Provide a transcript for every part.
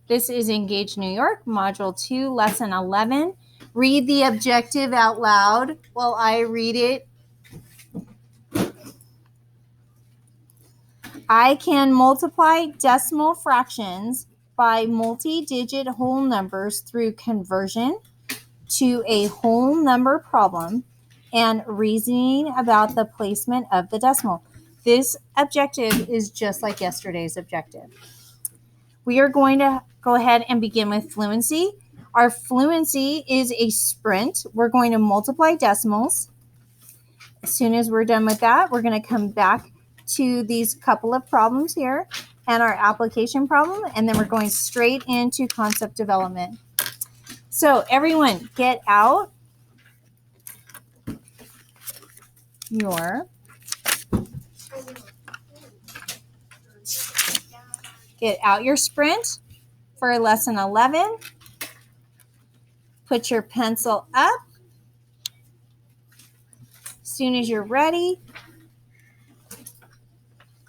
This is Engage New York, Module 2, Lesson 11. Read the objective out loud while I read it. I can multiply decimal fractions by multi-digit whole numbers through conversion to a whole number problem and reasoning about the placement of the decimal. This objective is just like yesterday's objective. We are going to go ahead and begin with fluency. Our fluency is a sprint. We're going to multiply decimals. As soon as we're done with that, we're going to come back to these couple of problems here and our application problem, and then we're going straight into concept development. So everyone, get out your sprint for lesson 11. Put your pencil up. As soon as you're ready,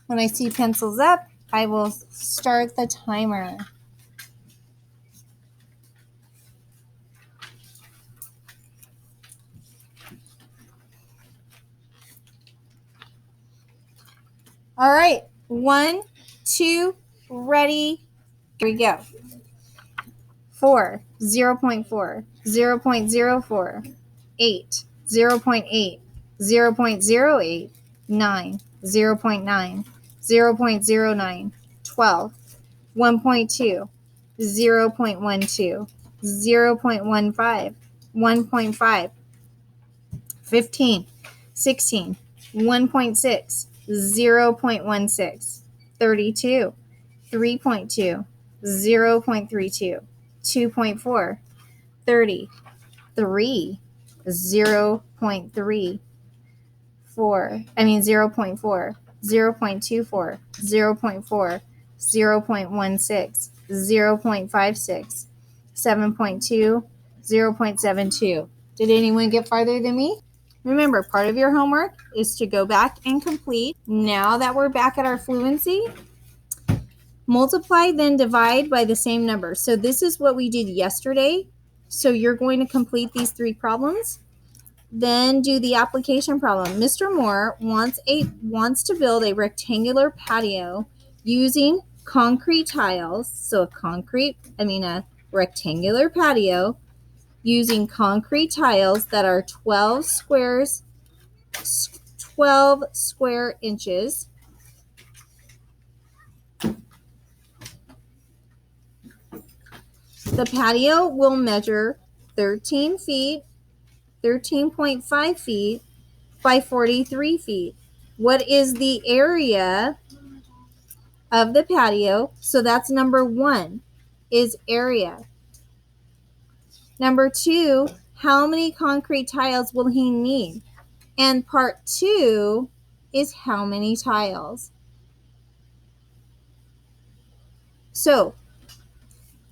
when I see pencils up, I will start the timer. All right, 1, 2, ready, here we go. 4, 0.4, 0.04, 8, 0.8, 0.08, 9, 0.9, 0.09, 12, 1.2, 0.12, 0.15, 1.5, 15, 16, 1.6, 0.16, 32, 3.2, 0.32, 2.4, 30, 3, 0.3, 0.4, 0.24, 0.4, 0.16, 0.56, 7.2, 0.72. Did anyone get farther than me? Remember, part of your homework is to go back and complete. Now that we're back at our fluency, multiply, then divide by the same number. So this is what we did yesterday. So you're going to complete these 3 problems. Then do the application problem. Mr. Moore wants to build a rectangular patio using concrete tiles. So a rectangular patio using concrete tiles that are 12 square inches. The patio will measure 13 feet, 13.5 feet by 43 feet. What is the area of the patio? So that's number 1 is area. Number 2, how many concrete tiles will he need? And part 2 is how many tiles. So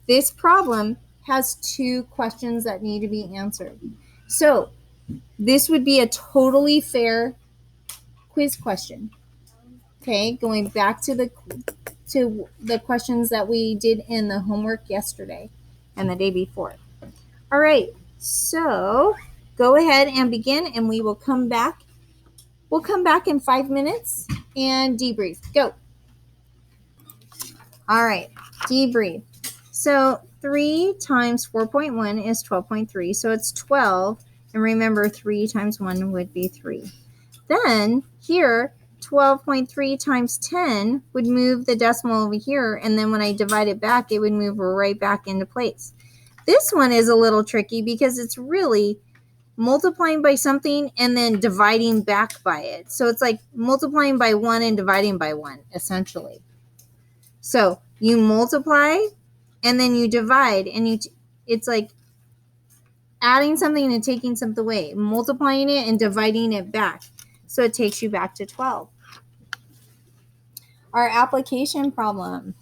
this problem has 2 questions that need to be answered. So this would be a totally fair quiz question. Okay, going back to the questions that we did in the homework yesterday and the day before. All right, so go ahead and begin, and we will come back. We'll come back in 5 minutes and debrief. Go. All right, debrief. So 3 times 4.1 is 12.3, so it's 12. And remember, 3 times 1 would be 3. Then here, 12.3 times 10 would move the decimal over here, and then when I divide it back, it would move right back into place. This one is a little tricky because it's really multiplying by something and then dividing back by it. So it's like multiplying by 1 and dividing by 1, essentially. So you multiply and then you divide, and it's like adding something and taking something away, multiplying it and dividing it back. So it takes you back to 12. Our application problem.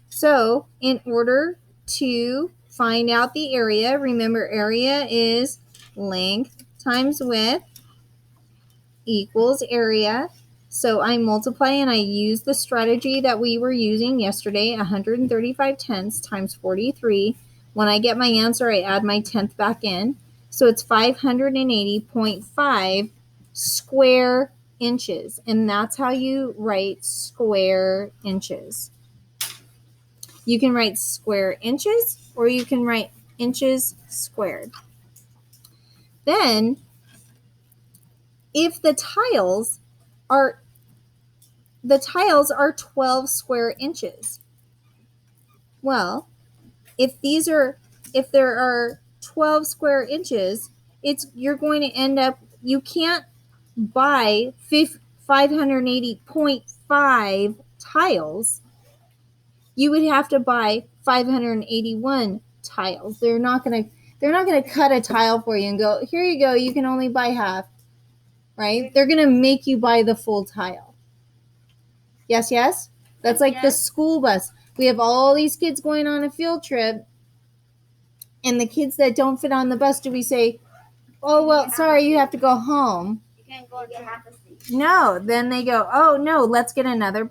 So in order to find out the area, remember area is length times width equals area. So I multiply and I use the strategy that we were using yesterday, 135 tenths times 43. When I get my answer, I add my tenth back in. So it's 580.5 square inches. And that's how you write square inches. You can write square inches or you can write inches squared. Then, if the tiles are 12 square inches. Well, if there are 12 square inches, you're going to end up, you can't buy 580.5 tiles. You would have to buy 581 tiles. They're not going to cut a tile for you and go, here you go, you can only buy half, right? They're going to make you buy the full tile. Yes, yes? That's like the school bus. We have all these kids going on a field trip, and the kids that don't fit on the bus, do we say, oh, well, sorry, you have to go home? You can't go get half a seat. No, then they go, oh, no, let's get another